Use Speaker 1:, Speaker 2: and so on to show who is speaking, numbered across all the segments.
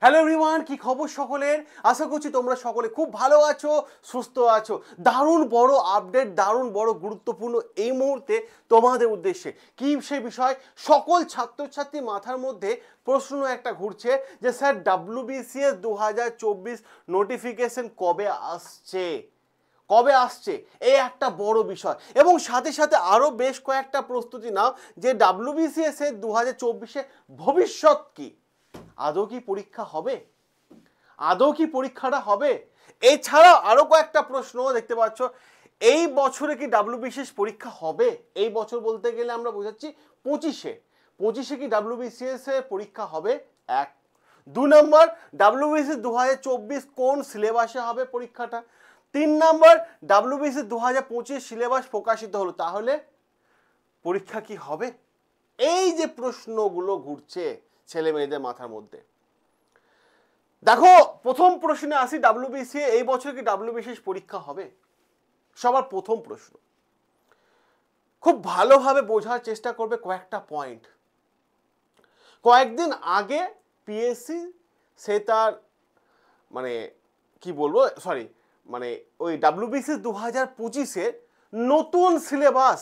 Speaker 1: Hello everyone, কি খবর সকলের? আশা করছি তোমরা সকলে খুব ভালো আছো, সুস্থ আছো। দারুণ বড় আপডেট, দারুণ বড় গুরুত্বপূর্ণ এই মুহূর্তে তোমাদের উদ্দেশ্যে। কি সে বিষয়? সকল ছাত্রছাত্রী মাথার মধ্যে প্রশ্ন একটা ঘুরছে যে স্যার WBCS 2024 নোটিফিকেশন কবে আসছে, কবে আসছে, এই একটা বড় বিষয়। এবং সাথে সাথে আরও বেশ কয়েকটা প্রস্তুতি নাও যে WBCS এর 2024-এ ভবিষ্যৎ কি, আদৌ কি পরীক্ষা হবে, আদৌ কি পরীক্ষাটা হবে। এছাড়াও আরো কয়েকটা প্রশ্ন দেখতে পাচ্ছ, এই বছরে কি WBCS পরীক্ষা হবে? এই বছর বলতে গেলে আমরা বোঝাচ্ছি 25-এ কি WBCS এর পরীক্ষা হবে? এক। 2 নম্বর, WBCS 2024 কোন সিলেবাসে হবে পরীক্ষাটা? 3 নম্বর, WBCS 2025 সিলেবাস প্রকাশিত হলো, তাহলে পরীক্ষা কি হবে? এই যে প্রশ্নগুলো ঘুরছে ছেলে মেয়েদের মাথার মধ্যে। দেখো, প্রথম প্রশ্নে আসি, WBCS এই বছর কি WBCS পরীক্ষা হবে? সবার প্রথম প্রশ্ন, খুব ভালোভাবে বোঝার চেষ্টা করবে কয়েকটা পয়েন্ট। কয়েকদিন আগে পিএসসি সে তার মানে কি বলবো, মানে ওই WBCS 2025-এর নতুন সিলেবাস,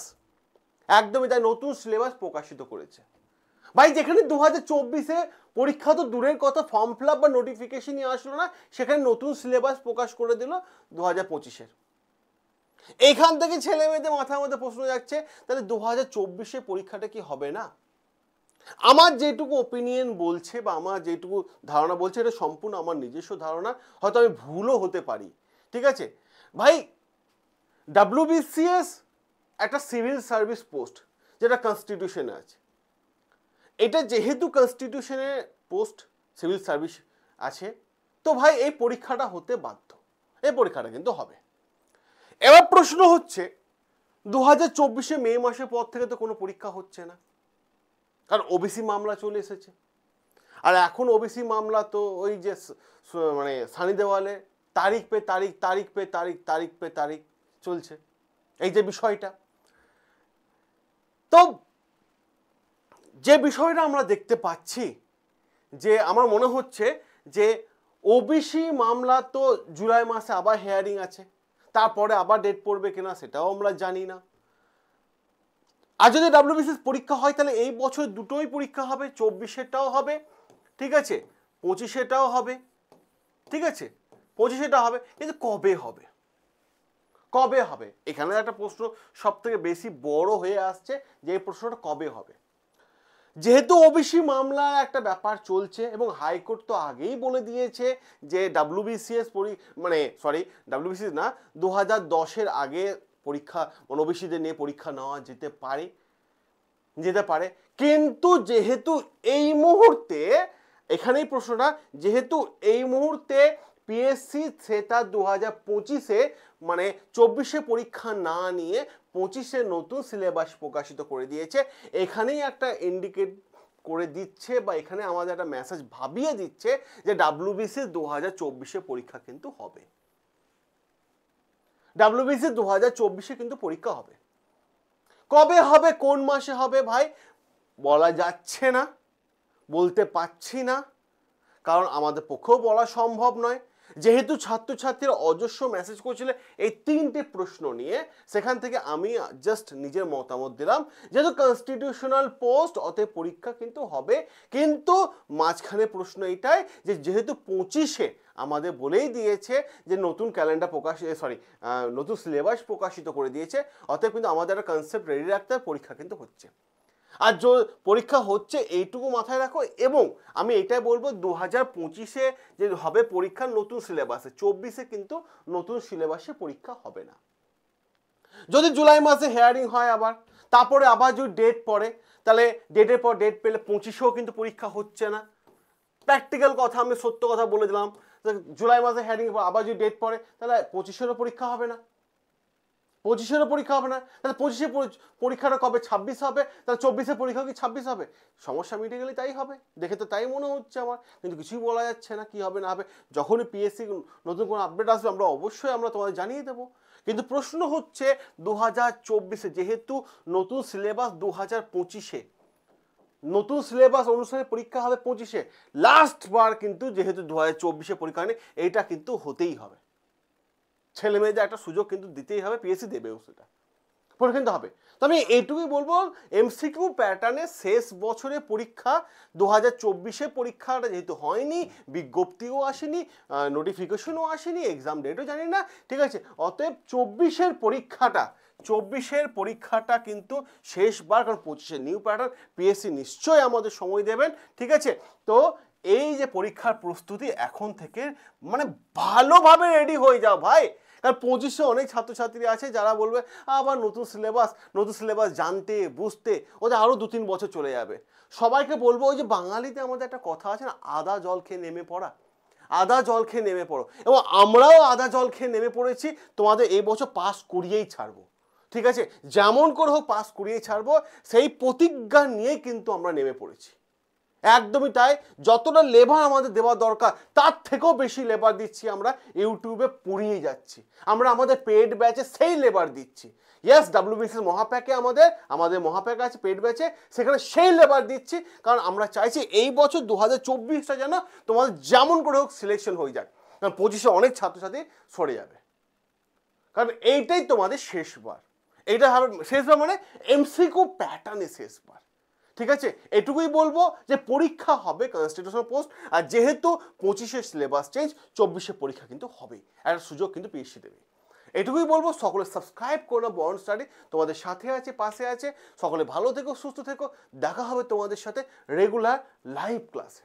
Speaker 1: একদমই তাই, নতুন সিলেবাস প্রকাশিত করেছে। ভাই, যেখানে 2024-এ পরীক্ষা তো দূরের কথা, ফর্ম ফিল আপ বা নোটিফিকেশনই আসলো না, সেখানে নতুন সিলেবাস প্রকাশ করে দিল 2025-এর। এইখান থেকে ছেলে মেয়েদের মাথার মধ্যে প্রশ্ন যাচ্ছে, তাহলে 2024-এ পরীক্ষাটা কি হবে না? আমার যেটুকু ওপিনিয়ন বলছে বা আমার যেটুকু ধারণা বলছে, এটা সম্পূর্ণ আমার নিজস্ব ধারণা, হয়তো আমি ভুলও হতে পারি, ঠিক আছে ভাই। WBCS একটা সিভিল সার্ভিস পোস্ট, যেটা কনস্টিটিউশনে আছে। এটা যেহেতু কনস্টিটিউশনের পোস্ট, সিভিল সার্ভিস আছে, তো ভাই এই পরীক্ষাটা হতে বাধ্য, এই পরীক্ষাটা কিন্তু হবে। এবার প্রশ্ন হচ্ছে, 2024-এ মে মাসের পর থেকে তো কোনো পরীক্ষা হচ্ছে না, কারণ ওবিসি মামলা চলে এসেছে। আর এখন ওবিসি মামলা তো ওই যে মানে সানি দেওয়ালে তারিখ পে তারিখ, তারিখ পে তারিখ, তারিখ পে তারিখ চলছে, এই যে বিষয়টা। তো যে বিষয়টা আমরা দেখতে পাচ্ছি, যে আমার মনে হচ্ছে যে ওবিসি মামলা তো জুলাই মাসে আবার হেয়ারিং আছে, তারপরে আবার ডেট পড়বে কিনা সেটাও আমরা জানি না। আর যদি WBCS পরীক্ষা হয়, তাহলে এই বছর দুটোই পরীক্ষা হবে, 24-এরটাও হবে, ঠিক আছে, 25-এরটাও হবে, ঠিক আছে, 25-এরটাও হবে, কিন্তু কবে হবে, কবে হবে? এখানে একটা প্রশ্ন সব থেকে বেশি বড় হয়ে আসছে, যে এই প্রশ্নটা কবে হবে। যেহেতু ওবিসি মামলার একটা ব্যাপার চলছে এবং হাইকোর্ট তো আগেই বলে দিয়েছে যে WBCS WBCS না, 2010-এর আগে পরীক্ষা ওবিসিদের নিয়ে পরীক্ষা নেওয়া যেতে পারে। কিন্তু যেহেতু এই মুহূর্তে, এখানেই প্রশ্নটা, যেহেতু এই মুহূর্তে পিএসসি সেটা 2025-এ মানে 24-এ পরীক্ষা না নিয়ে 25-এ নতুন সিলেবাস প্রকাশিত করে দিয়েছে, এখানেই একটা ইন্ডিকেট করে দিচ্ছে বা এখানে আমাদের একটা মেসেজ ভাবিয়ে দিচ্ছে যে WBCS 2024-এ পরীক্ষা কিন্তু হবে। WBCS 2024-এ কিন্তু পরীক্ষা হবে। কবে হবে, কোন মাসে হবে ভাই বলা যাচ্ছে না, বলতে পারছি না, কারণ আমাদের পক্ষেও বলা সম্ভব নয়। যেহেতু ছাত্রছাত্রীরা অজস্র মেসেজ করছিল এই 3টে প্রশ্ন নিয়ে, সেখান থেকে আমি জাস্ট নিজের মতামত দিলাম। যেহেতু কনস্টিটিউশনাল পোস্ট, অতএব পরীক্ষা কিন্তু হবে। কিন্তু মাঝখানে প্রশ্ন এইটাই যে যেহেতু 25-এ আমাদের বলেই দিয়েছে যে নতুন ক্যালেন্ডার নতুন সিলেবাস প্রকাশিত করে দিয়েছে, অতএব কিন্তু আমাদের একটা কনসেপ্ট রেডি রাখতে হবে, পরীক্ষা কিন্তু হচ্ছে। আর পরীক্ষা হচ্ছে এইটুকু মাথায় রাখো। এবং আমি এটাই বলবো, 2025-এ যে হবে পরীক্ষা নতুন সিলেবাসে, 24-এ কিন্তু নতুন সিলেবাসে পরীক্ষা হবে না। যদি জুলাই মাসে হেয়ারিং হয় আবার, তারপরে আবার যদি ডেট পড়ে, তাহলে ডেটের পর ডেট পেলে 25-এও কিন্তু পরীক্ষা হচ্ছে না। প্র্যাকটিক্যাল কথা, আমি সত্য কথা বলে দিলাম, জুলাই মাসে হেয়ারিং আবার যদি ডেট পড়ে, তাহলে 25-এরও পরীক্ষা হবে না, 25-এরও পরীক্ষা হবে না। তাহলে 25-এ পরীক্ষাটা কবে? 26 হবে। তাহলে 24-এ পরীক্ষা কি 26 হবে? সমস্যা মিটে গেলে তাই হবে, দেখে তো তাই মনে হচ্ছে আমার, কিন্তু কিছুই বলা যাচ্ছে না কি হবে না হবে। যখনই পিএসসি নতুন কোনো আপডেট আসবে আমরা অবশ্যই তোমাদের জানিয়ে দেবো। কিন্তু প্রশ্ন হচ্ছে 2024-এ যেহেতু নতুন সিলেবাস 2025-এ, নতুন সিলেবাস অনুসারে পরীক্ষা হবে 25-এ, লাস্ট বার কিন্তু যেহেতু 2024-এ পরীক্ষা নেই, এইটা কিন্তু হতেই হবে। ছেলে মেয়েদের একটা সুযোগ কিন্তু দিতেই হবে, পিএসসি দেবেও সেটা, পরীক্ষা কিন্তু হবে। তো আমি এইটুকুই বলবো, এমসিকিউ প্যাটার্নে শেষ বছরে পরীক্ষা 2024-এ পরীক্ষাটা যেহেতু হয়নি, বিজ্ঞপ্তিও আসেনি, নোটিফিকেশনও আসেনি, এক্সাম ডেটও জানি না, ঠিক আছে, অতএব 24-এর পরীক্ষাটা কিন্তু শেষবার, কারণ 25-এর নিউ প্যাটার্ন, পিএসসি নিশ্চয়ই আমাদের সময় দেবেন, ঠিক আছে। তো এই যে পরীক্ষার প্রস্তুতি এখন থেকে মানে ভালোভাবে রেডি হয়ে যাও ভাই, কারণ 25-এ অনেক ছাত্রছাত্রী আছে যারা বলবে আবার নতুন সিলেবাস জানতে বুঝতে ওদের আরও 2-3 বছর চলে যাবে। সবাইকে বলবো, ওই যে বাঙালিতে আমাদের একটা কথা আছে না, আদা জল খেয়ে নেমে পড়া, আদা জল খেয়ে নেমে পড়ো, এবং আমরাও আদা জল খেয়ে নেমে পড়েছি, তোমাদের এই বছর পাস করিয়েই ছাড়বো, ঠিক আছে, যেমন করে হোক পাস করিয়েই ছাড়বো, সেই প্রতিজ্ঞা নিয়েই কিন্তু আমরা নেমে পড়েছি। একদমই তাই, যতটা লেবার আমাদের দেওয়া দরকার তার থেকেও বেশি লেবার দিচ্ছি আমরা, ইউটিউবে পড়িয়ে যাচ্ছি আমরা, আমাদের পেড ব্যাচে সেই লেবার দিচ্ছি। ইয়েস, ডাব্লিউবিসিএস মহাপ্যাকে আমাদের মহাপ্যাক আছে পেড ব্যাচে, সেখানে সেই লেবার দিচ্ছি, কারণ আমরা চাইছি এই বছর 2024টা যেন তোমাদের যেমন করে হোক সিলেকশন হয়ে যায়, কারণ 25-এ অনেক ছাত্রছাত্রী সরে যাবে, কারণ এইটাই তোমাদের শেষবার, এইটা হবে শেষবার, মানে এমসিকিউ প্যাটার্নে শেষবার, ঠিক আছে। এটুকুই বলবো যে পরীক্ষা হবে কনস্টিটিউশনাল পোস্ট, আর যেহেতু 25-এ সিলেবাস চেঞ্জ, 24-এ পরীক্ষা কিন্তু হবেই, একটা সুযোগ কিন্তু পিএসসি দেবে। এটুকুই বলবো, সকলে সাবস্ক্রাইব করো বন্ড স্টাডি, তোমাদের সাথে আছে, পাশে আছে, সকলে ভালো থেকো, সুস্থ থেকো, দেখা হবে তোমাদের সাথে রেগুলার লাইভ ক্লাসে।